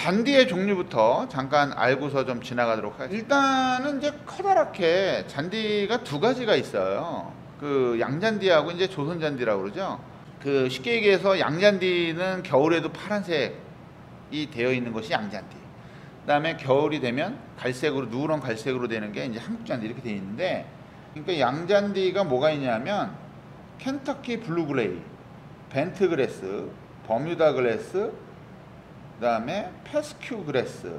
잔디의 종류부터 잠깐 알고서 좀 지나가도록 하겠습니다. 일단은 이제 커다랗게 잔디가 두 가지가 있어요. 그 양잔디하고 이제 조선잔디라고 그러죠. 그 쉽게 얘기해서 양잔디는 겨울에도 파란색이 되어 있는 것이 양잔디. 그다음에 겨울이 되면 갈색으로, 누런 갈색으로 되는 게 이제 한국잔디 이렇게 되어 있는데, 그러니까 양잔디가 뭐가 있냐면 켄터키 블루그레이, 벤트그래스, 버뮤다 그래스, 그다음에 페스큐 그래스,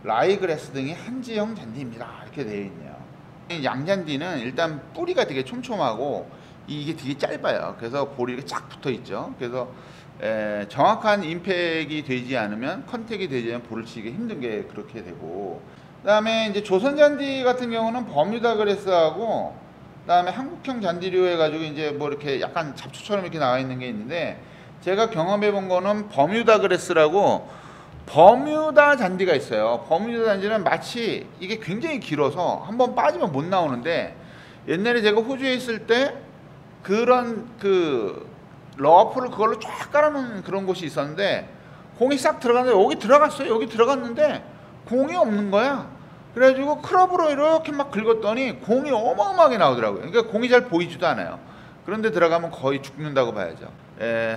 라이그래스 등이 한지형 잔디입니다. 이렇게 되어 있네요. 양잔디는 일단 뿌리가 되게 촘촘하고 이게 되게 짧아요. 그래서 볼이 이렇게 쫙 붙어 있죠. 그래서 정확한 임팩이 되지 않으면, 컨택이 되지 않으면 볼을 치기 힘든 게 그렇게 되고, 그다음에 이제 조선잔디 같은 경우는 버뮤다 그래스하고 그다음에 한국형 잔디류 해가지고 이제 뭐 이렇게 약간 잡초처럼 이렇게 나와 있는 게 있는데, 제가 경험해 본 거는 버뮤다 그래스라고 버뮤다 잔디가 있어요. 버뮤다 잔디는 마치 이게 굉장히 길어서 한번 빠지면 못 나오는데, 옛날에 제가 호주에 있을 때 그런 그 러프를 그걸로 쫙 깔아놓은 그런 곳이 있었는데, 공이 싹 들어갔는데 여기 들어갔어요. 여기 들어갔는데 공이 없는 거야. 그래가지고 클럽으로 이렇게 막 긁었더니 공이 어마어마하게 나오더라고요. 그러니까 공이 잘 보이지도 않아요. 그런데 들어가면 거의 죽는다고 봐야죠.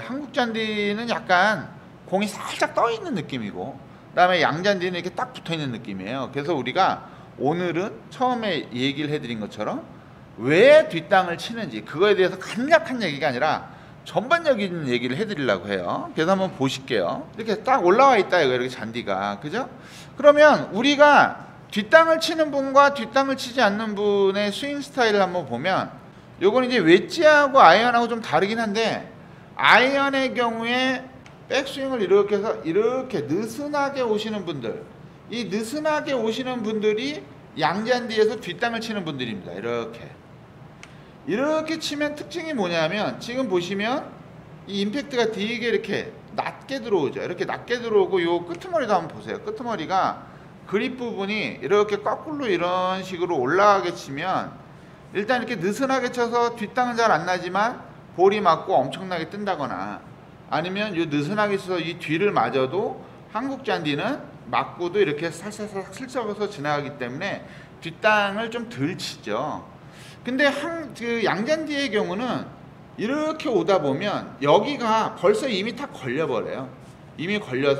한국 잔디는 약간 공이 살짝 떠 있는 느낌이고, 그다음에 양잔디는 이렇게 딱 붙어 있는 느낌이에요. 그래서 우리가 오늘은 처음에 얘기를 해드린 것처럼 왜 뒷땅을 치는지, 그거에 대해서 간략한 얘기가 아니라 전반적인 얘기를 해드리려고 해요. 그래서 한번 보실게요. 이렇게 딱 올라와 있다 이거, 이렇게 잔디가, 그죠? 그러면 우리가 뒷땅을 치는 분과 뒷땅을 치지 않는 분의 스윙 스타일을 한번 보면, 요건 이제 웨지하고 아이언하고 좀 다르긴 한데, 아이언의 경우에 백스윙을 이렇게 해서 이렇게 느슨하게 오시는 분들, 이 느슨하게 오시는 분들이 양잔디에서 뒷땅을 치는 분들입니다. 이렇게 치면 특징이 뭐냐면, 지금 보시면 이 임팩트가 되게 이렇게 낮게 들어오죠. 이렇게 낮게 들어오고, 요 끄트머리도 한번 보세요. 끄트머리가 그립 부분이 이렇게 거꾸로 이런 식으로 올라가게 치면, 일단 이렇게 느슨하게 쳐서 뒷땅은 잘 안 나지만 볼이 맞고 엄청나게 뜬다거나, 아니면 이 느슨하게 쳐서 이 뒤를 맞아도 한국 잔디는 맞고도 이렇게 살살살 슬쩍어서 지나가기 때문에 뒷땅을 좀 덜 치죠. 근데 그 양잔디의 경우는 이렇게 오다 보면 여기가 벌써 이미 다 걸려버려요. 이미 걸리기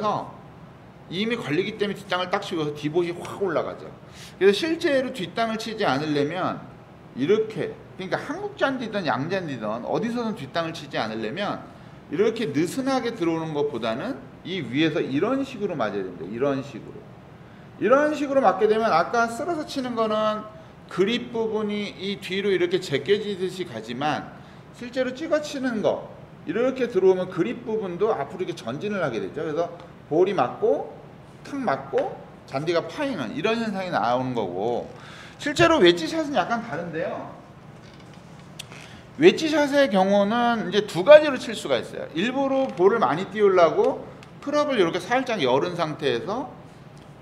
때문에 뒷땅을 딱 치고서 디봇이 확 올라가죠. 그래서 실제로 뒷땅을 치지 않으려면 이렇게, 그러니까 한국 잔디든 양잔디든 어디서든 뒷땅을 치지 않으려면 이렇게 느슨하게 들어오는 것보다는 이 위에서 이런 식으로 맞아야 됩니다. 이런 식으로 맞게 되면, 아까 쓸어서 치는 거는 그립 부분이 이 뒤로 이렇게 제껴지듯이 가지만, 실제로 찍어 치는 거 이렇게 들어오면 그립 부분도 앞으로 이렇게 전진을 하게 되죠. 그래서 볼이 맞고 탁 맞고 잔디가 파이는 이런 현상이 나오는 거고, 실제로 웨지샷은 약간 다른데요. 웨지샷의 경우는 이제 두 가지로 칠 수가 있어요. 일부러 볼을 많이 띄우려고 클럽을 이렇게 살짝 열은 상태에서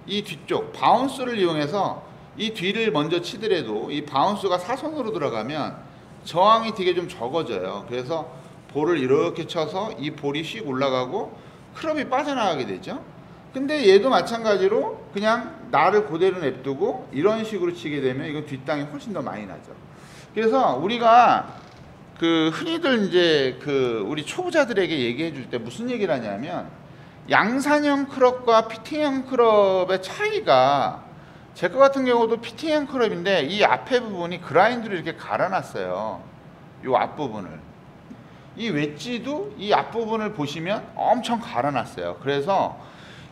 이 뒤쪽 바운스를 이용해서 이 뒤를 먼저 치더라도 이 바운스가 사선으로 들어가면 저항이 되게 좀 적어져요. 그래서 볼을 이렇게 쳐서 이 볼이 씩 올라가고 클럽이 빠져나가게 되죠. 근데 얘도 마찬가지로 그냥 날을 그대로 냅두고 이런 식으로 치게 되면 이건 뒷땅이 훨씬 더 많이 나죠. 그래서 우리가 그 흔히들 이제 그 우리 초보자들에게 얘기해 줄 때 무슨 얘기를 하냐면, 양산형 클럽과 피팅형 클럽의 차이가, 제 거 같은 경우도 피팅형 클럽인데 이 앞에 부분이 그라인드로 이렇게 갈아놨어요. 이 앞부분을. 이 웨지도 이 앞부분을 보시면 엄청 갈아놨어요. 그래서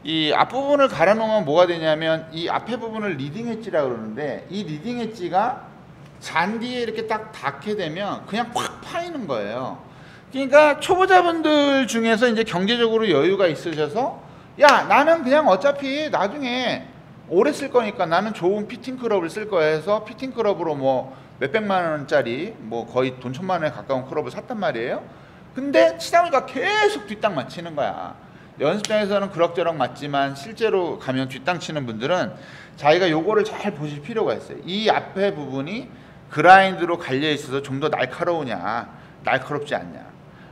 이 앞부분을 갈아놓으면 뭐가 되냐면, 이 앞에 부분을 리딩 엣지라고 그러는데, 이 리딩 엣지가 잔디에 이렇게 딱 닿게 되면 그냥 확 파이는 거예요. 그러니까 초보자분들 중에서 이제 경제적으로 여유가 있으셔서, 야, 나는 그냥 어차피 나중에 오래 쓸 거니까 나는 좋은 피팅 클럽을 쓸 거야 해서 피팅 클럽으로 뭐 몇백만 원짜리, 뭐 거의 돈 천만 원에 가까운 클럽을 샀단 말이에요. 근데 치다 보니까 계속 뒷땅만 치는 거야. 연습장에서는 그럭저럭 맞지만 실제로 가면 뒷땅 치는 분들은 자기가 요거를 잘 보실 필요가 있어요. 이 앞에 부분이 그라인드로 갈려 있어서 좀 더 날카로우냐, 날카롭지 않냐.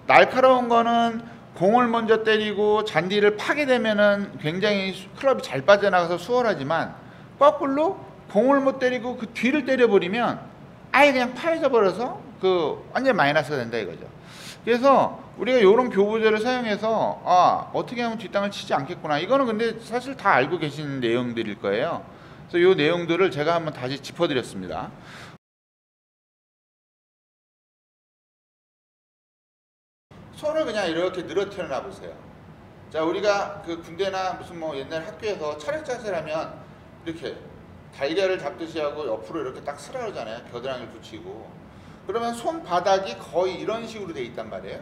날카로운 거는 공을 먼저 때리고 잔디를 파게 되면은 굉장히 클럽이 잘 빠져나가서 수월하지만, 거꾸로 공을 못 때리고 그 뒤를 때려버리면 아예 그냥 파여져 버려서 그 완전 마이너스가 된다 이거죠. 그래서 우리가 이런 교보제를 사용해서 어떻게 하면 뒷땅을 치지 않겠구나, 이거는 근데 사실 다 알고 계신 내용들일 거예요. 그래서 이 내용들을 제가 한번 다시 짚어드렸습니다. 손을 그냥 이렇게 늘어뜨려 놔 보세요. 자, 우리가 그 군대나 무슨 뭐 옛날 학교에서 차렷 자세라면 이렇게 달걀을 잡듯이 하고 옆으로 이렇게 딱 쓰라 그러잖아요. 겨드랑이를 붙이고. 그러면 손바닥이 거의 이런 식으로 돼 있단 말이에요.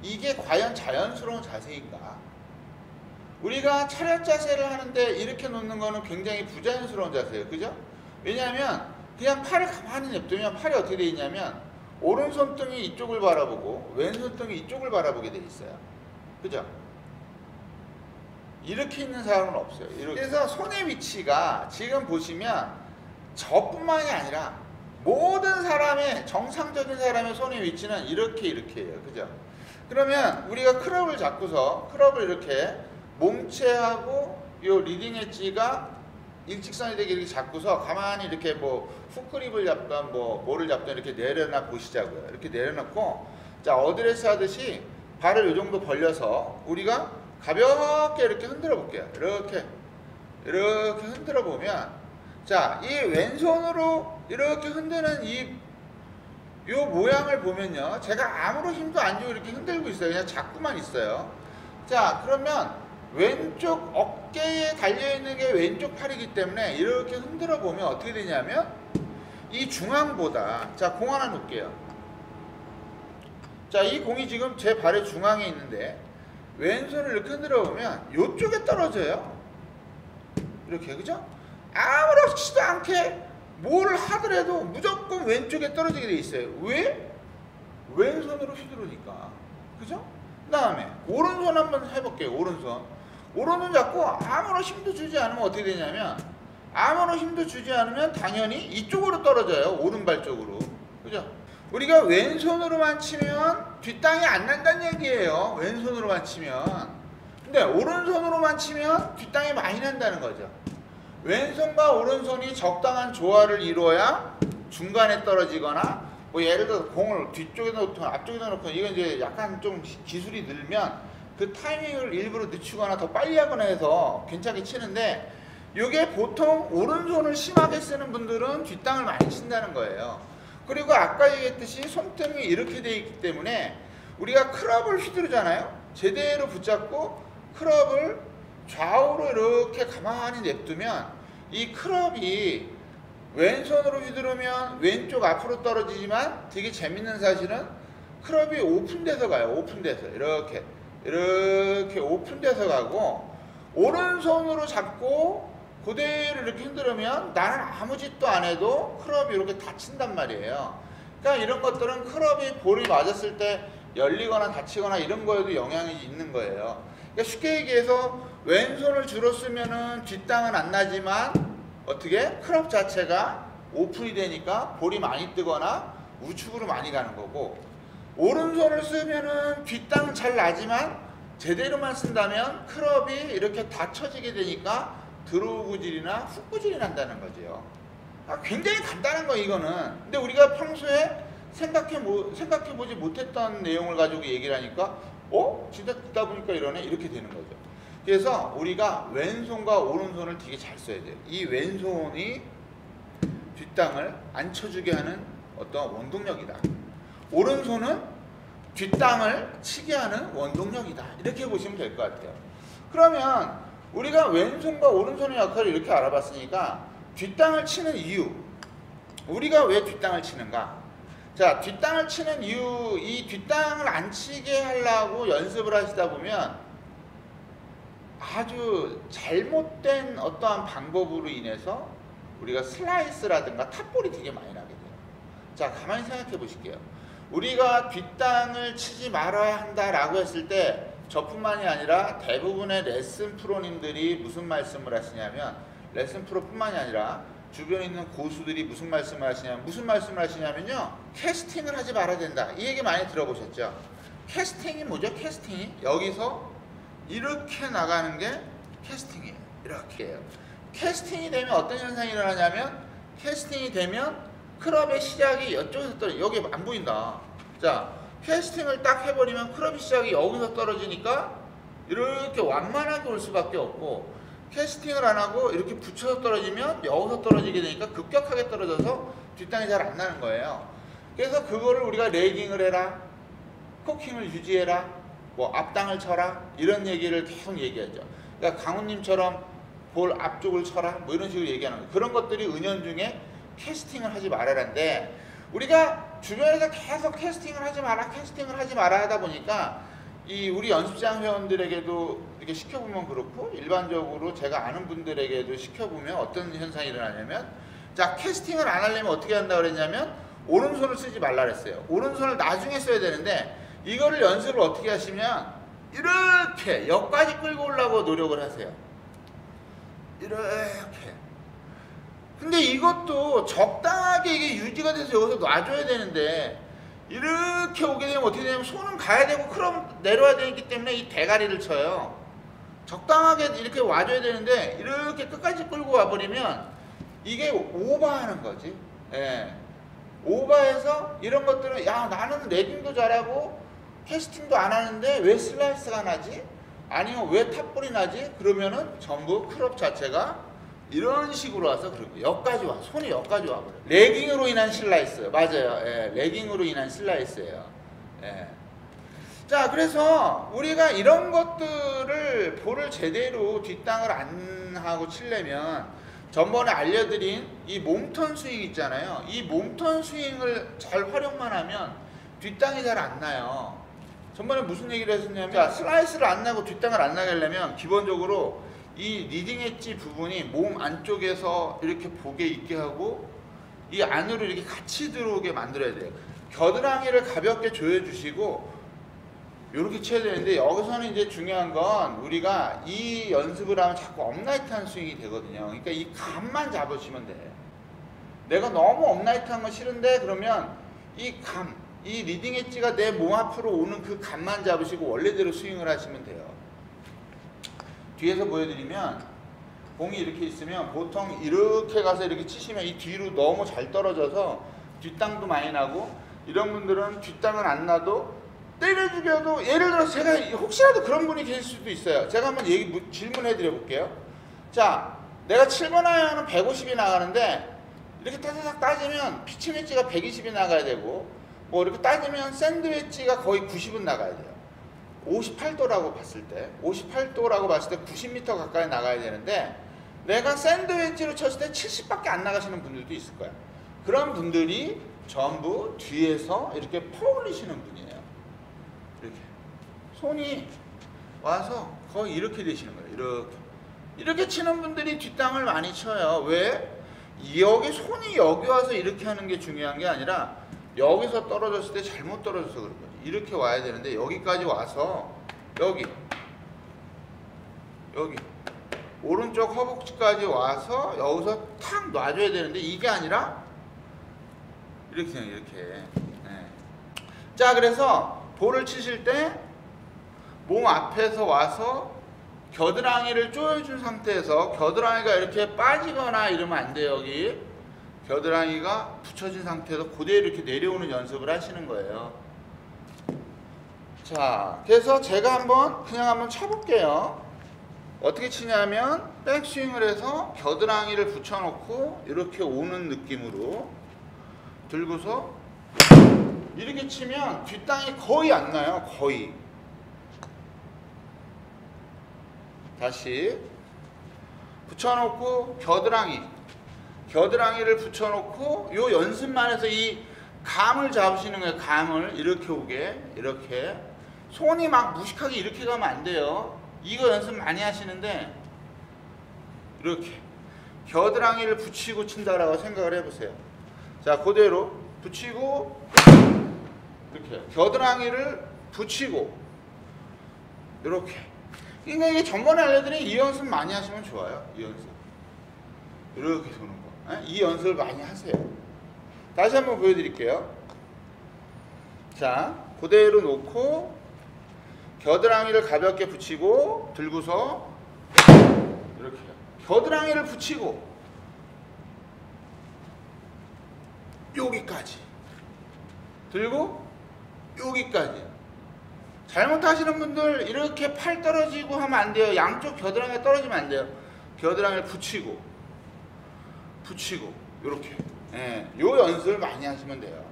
이게 과연 자연스러운 자세인가? 우리가 차렷 자세를 하는데 이렇게 놓는 거는 굉장히 부자연스러운 자세예요. 그죠? 왜냐하면 그냥 팔을 가만히 냅두면 팔이 어떻게 돼 있냐면 오른손등이 이쪽을 바라보고 왼손등이 이쪽을 바라보게 돼 있어요. 그죠? 이렇게 있는 사람은 없어요. 이렇게. 그래서 손의 위치가 지금 보시면 저뿐만이 아니라 모든 사람의, 정상적인 사람의 손의 위치는 이렇게예요. 그죠? 그러면 우리가 클럽을 잡고서 클럽을 이렇게 몸체하고 요 리딩 엣지가 일직선이 되게 이렇게 잡고서 가만히 이렇게 뭐 훅그립을 잡던 뭐를 잡던 이렇게 내려놔 보시자고요. 이렇게 내려놓고, 자, 어드레스 하듯이 발을 요 정도 벌려서 우리가 가볍게 이렇게 흔들어 볼게요. 이렇게 흔들어 보면, 자, 이 왼손으로 이렇게 흔드는 요 모양을 보면요, 제가 아무런 힘도 안 주고 이렇게 흔들고 있어요. 그냥 잡고만 있어요. 자, 그러면 왼쪽 어깨에 달려있는 게 왼쪽 팔이기 때문에 이렇게 흔들어 보면 어떻게 되냐면 이 중앙보다, 자, 공 하나 놓을게요. 자, 이 공이 지금 제 발의 중앙에 있는데 왼손을 이렇게 흔들어 보면 이쪽에 떨어져요. 이렇게. 그죠? 아무렇지도 않게 뭘 하더라도 무조건 왼쪽에 떨어지게 돼 있어요. 왜? 왼손으로 휘두르니까. 그죠? 그 다음에 오른손 한번 해볼게요. 오른손 잡고 아무런 힘도 주지 않으면 어떻게 되냐면, 아무런 힘도 주지 않으면 당연히 이쪽으로 떨어져요. 오른발 쪽으로. 그죠? 우리가 왼손으로만 치면 뒷땅이 안 난다는 얘기예요. 왼손으로만 치면. 근데 오른손으로만 치면 뒷땅이 많이 난다는 거죠. 왼손과 오른손이 적당한 조화를 이루어야 중간에 떨어지거나, 뭐 예를 들어 공을 뒤쪽에 놓고 앞쪽에 놓고, 이건 이제 약간 좀 기술이 늘면 그 타이밍을 일부러 늦추거나 더 빨리 하거나 해서 괜찮게 치는데, 이게 보통 오른손을 심하게 쓰는 분들은 뒷땅을 많이 친다는 거예요. 그리고 아까 얘기했듯이 손등이 이렇게 돼 있기 때문에 우리가 클럽을 휘두르잖아요. 제대로 붙잡고 클럽을 좌우로 이렇게 가만히 냅두면 이 클럽이 왼손으로 휘두르면 왼쪽 앞으로 떨어지지만, 되게 재밌는 사실은 클럽이 오픈돼서 가요. 오픈돼서 이렇게 오픈돼서 가고, 오른손으로 잡고 그대로 이렇게 흔들으면 나는 아무 짓도 안 해도 클럽이 이렇게 다친단 말이에요. 그러니까 이런 것들은 클럽이 볼이 맞았을 때 열리거나 다치거나 이런 거에도 영향이 있는 거예요. 그러니까 쉽게 얘기해서 왼손을 주로 쓰면은 뒷땅은 안 나지만 어떻게? 클럽 자체가 오픈이 되니까 볼이 많이 뜨거나 우측으로 많이 가는 거고, 오른손을 쓰면은 뒷땅은 잘 나지만 제대로만 쓴다면 클럽이 이렇게 닫혀지게 되니까 드로우구질이나 훅구질이 난다는 거죠. 굉장히 간단한 거 이거는. 근데 우리가 평소에 생각해보지 못했던 내용을 가지고 얘기를 하니까 진짜 듣다 보니까 이러네, 이렇게 되는 거죠. 그래서 우리가 왼손과 오른손을 되게 잘 써야 돼요. 이 왼손이 뒷땅을 안 쳐주게 하는 어떤 원동력이다. 오른손은 뒷땅을 치게 하는 원동력이다. 이렇게 보시면 될 것 같아요. 그러면 우리가 왼손과 오른손의 역할을 이렇게 알아봤으니까 뒷땅을 치는 이유, 우리가 왜 뒷땅을 치는가? 자, 뒷땅을 치는 이유, 이 뒷땅을 안 치게 하려고 연습을 하시다 보면 아주 잘못된 어떠한 방법으로 인해서 우리가 슬라이스라든가 탑볼이 되게 많이 나게 돼요. 자, 가만히 생각해 보실게요. 우리가 뒷땅을 치지 말아야 한다라고 했을 때 저뿐만이 아니라 대부분의 레슨 프로님들이 무슨 말씀을 하시냐면, 레슨 프로뿐만이 아니라 주변에 있는 고수들이 무슨 말씀을 하시냐면요, 캐스팅을 하지 말아야 된다, 이 얘기 많이 들어보셨죠? 캐스팅이 뭐죠? 캐스팅이 여기서 이렇게 나가는 게 캐스팅이에요. 이렇게 해요. 캐스팅이 되면 어떤 현상이 일어나냐면, 캐스팅이 되면 크롭의 시작이 이쪽에서 떨어져. 여기 안 보인다. 자, 캐스팅을 딱 해버리면 크롭의 시작이 여기서 떨어지니까 이렇게 완만하게 올 수밖에 없고, 캐스팅을 안 하고 이렇게 붙여서 떨어지면 여기서 떨어지게 되니까 급격하게 떨어져서 뒷땅이 잘 안 나는 거예요. 그래서 그거를 우리가 레깅을 해라, 코킹을 유지해라, 뭐 앞땅을 쳐라, 이런 얘기를 계속 얘기하죠. 그러니까 강훈님처럼 볼 앞쪽을 쳐라, 뭐 이런 식으로 얘기하는 거예요. 그런 것들이 은연중에 캐스팅을 하지 말아라인데, 우리가 주변에서 계속 캐스팅을 하지 마라, 캐스팅을 하지 마라 하다 보니까 이 우리 연습장 회원들에게도 이렇게 시켜보면 그렇고, 일반적으로 제가 아는 분들에게도 시켜보면 어떤 현상이 일어나냐면, 자, 캐스팅을 안 하려면 어떻게 한다고 그랬냐면 오른손을 쓰지 말라 그랬어요. 오른손을 나중에 써야 되는데, 이거를 연습을 어떻게 하시면 이렇게 여기까지 끌고 오려고 노력을 하세요. 이렇게. 근데 이것도 적당하게 이게 유지가 돼서 여기서 놔줘야 되는데, 이렇게 오게 되면 어떻게 되냐면 손은 가야 되고 그럼 내려와야 되기 때문에 이 대가리를 쳐요. 적당하게 이렇게 와줘야 되는데 이렇게 끝까지 끌고 와버리면 이게 오버하는 거지. 예. 오버해서 이런 것들은, 야, 나는 레깅도 잘하고 캐스팅도 안 하는데 왜 슬라이스가 나지? 아니면 왜 탑볼이 나지? 그러면은 전부 크롭 자체가 이런 식으로 와서 그리고 여기까지 와. 손이 여기까지 와버려. 레깅으로 인한 슬라이스. 맞아요. 예, 레깅으로 인한 슬라이스예요. 예. 자, 그래서 우리가 이런 것들을 볼을 제대로 뒷땅을 안 하고 치려면 전번에 알려드린 이 몸턴 스윙 있잖아요. 이 몸턴 스윙을 잘 활용만 하면 뒷땅이 잘 안 나요. 전번에 무슨 얘기를 했었냐면, 자, 슬라이스를 안 나고 뒷땅을 안 나게 하려면 기본적으로 이 리딩 엣지 부분이 몸 안쪽에서 이렇게 보게 있게 하고 이 안으로 이렇게 같이 들어오게 만들어야 돼요. 겨드랑이를 가볍게 조여주시고 이렇게 쳐야 되는데, 여기서는 이제 중요한 건 우리가 이 연습을 하면 자꾸 업라이트한 스윙이 되거든요. 그러니까 이 감만 잡으시면 돼요. 내가 너무 업라이트한 거 싫은데, 그러면 이 감, 이 리딩 엣지가 내 몸 앞으로 오는 그 감만 잡으시고 원래대로 스윙을 하시면 돼요. 뒤에서 보여드리면, 공이 이렇게 있으면 보통 이렇게 가서 이렇게 치시면 이 뒤로 너무 잘 떨어져서 뒷땅도 많이 나고, 이런 분들은 뒷땅은 안 나도 때려 죽여도, 예를 들어서 제가 혹시라도 그런 분이 계실 수도 있어요. 제가 한번 질문해 드려 볼게요. 자, 내가 7번 아이언은 150이 나가는데 이렇게 따다닥 따지면 피칭 웨지가 120이 나가야 되고, 뭐 이렇게 따지면 샌드 웨지가 거의 90은 나가야 돼요. 58도라고 봤을 때 90m 가까이 나가야 되는데, 내가 샌드 웨지로 쳤을 때 70밖에 안 나가시는 분들도 있을 거야. 그런 분들이 전부 뒤에서 이렇게 퍼올리시는 분이에요. 이렇게 손이 와서 거의 이렇게 되시는 거예요. 이렇게 치는 분들이 뒷땅을 많이 쳐요. 왜? 여기 손이 여기 와서 이렇게 하는 게 중요한 게 아니라 여기서 떨어졌을 때 잘못 떨어져서 그런 거지. 이렇게 와야 되는데 여기까지 와서 여기 오른쪽 허벅지까지 와서 여기서 탁 놔줘야 되는데, 이게 아니라 이렇게 그냥 이렇게. 네. 자, 그래서 볼을 치실 때 몸 앞에서 와서 겨드랑이를 조여준 상태에서, 겨드랑이가 이렇게 빠지거나 이러면 안 돼요. 여기 겨드랑이가 붙여진 상태에서 그대로 이렇게 내려오는 연습을 하시는 거예요. 자, 그래서 제가 그냥 한번 쳐볼게요. 어떻게 치냐면, 백스윙을 해서 겨드랑이를 붙여놓고 이렇게 오는 느낌으로 들고서 이렇게 치면 뒷땅이 거의 안 나요. 거의. 다시 붙여놓고 겨드랑이를 붙여놓고 요 연습만 해서 이 감을 잡으시는 거예요. 감을 이렇게 오게. 이렇게 손이 막 무식하게 이렇게 가면 안 돼요. 이거 연습 많이 하시는데, 이렇게 겨드랑이를 붙이고 친다라고 생각을 해보세요. 자, 그대로 붙이고 이렇게 겨드랑이를 붙이고 이렇게. 그러니까 이게 전번에 알려드린 이 연습 많이 하시면 좋아요. 이 연습 이렇게 도는 거. 이 연습을 많이 하세요. 다시 한번 보여드릴게요. 자, 그대로 놓고 겨드랑이를 가볍게 붙이고 들고서 이렇게 겨드랑이를 붙이고 여기까지 들고 여기까지. 잘못하시는 분들 이렇게 팔 떨어지고 하면 안 돼요. 양쪽 겨드랑이가 떨어지면 안 돼요. 겨드랑이를 붙이고 이렇게. 예, 요 연습을 많이 하시면 돼요.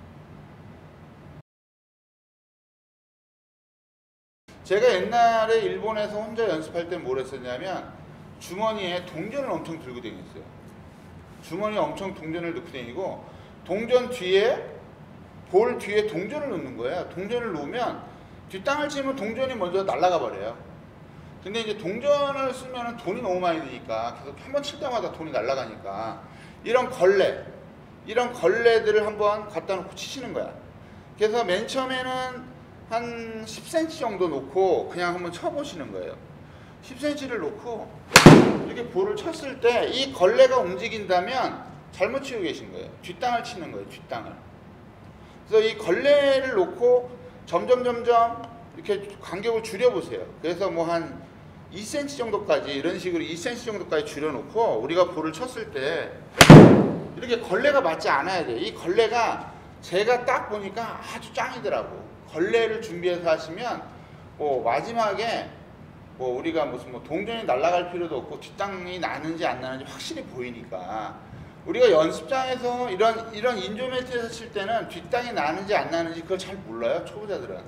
제가 옛날에 일본에서 혼자 연습할 때 뭘 했었냐면 주머니에 동전을 엄청 들고 다녔어요. 주머니에 엄청 동전을 넣고 다니고 동전 뒤에 볼 뒤에 동전을 넣는 거예요. 동전을 놓으면 뒷땅을 치면 동전이 먼저 날아가 버려요. 근데 이제 동전을 쓰면 돈이 너무 많이 드니까 계속 한 번 칠 때마다 돈이 날아가니까 이런 걸레들을 한번 갖다 놓고 치시는 거야. 그래서 맨 처음에는 한 10cm 정도 놓고 그냥 한번 쳐보시는 거예요. 10cm를 놓고 이렇게 볼을 쳤을 때 이 걸레가 움직인다면 잘못 치고 계신 거예요. 뒷땅을 치는 거예요. 뒷땅을. 그래서 이 걸레를 놓고 점점 이렇게 간격을 줄여보세요. 그래서 뭐 한 2cm 정도까지 이런 식으로 2cm 정도까지 줄여놓고 우리가 볼을 쳤을 때 이렇게 걸레가 맞지 않아야 돼요. 이 걸레가 제가 딱 보니까 아주 짱이더라고. 걸레를 준비해서 하시면 마지막에 우리가 무슨 동전이 날아갈 필요도 없고 뒷땅이 나는지 안 나는지 확실히 보이니까 우리가 연습장에서 이런 인조매트에서 칠 때는 뒷땅이 나는지 안 나는지 그걸 잘 몰라요, 초보자들은.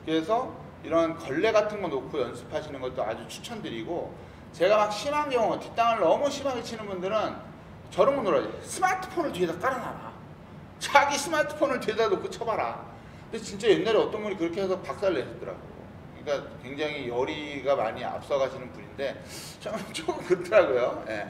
그래서 이런 걸레 같은 거 놓고 연습하시는 것도 아주 추천드리고, 제가 막 심한 경우 뒷땅을 너무 심하게 치는 분들은 저런 거 놀아요. 스마트폰을 뒤에다 깔아놔라. 자기 스마트폰을 뒤에다 놓고 쳐봐라. 근데 진짜 옛날에 어떤 분이 그렇게 해서 박살을 내셨더라고요. 그러니까 굉장히 열의가 많이 앞서가시는 분인데 조금 그렇더라고요. 예.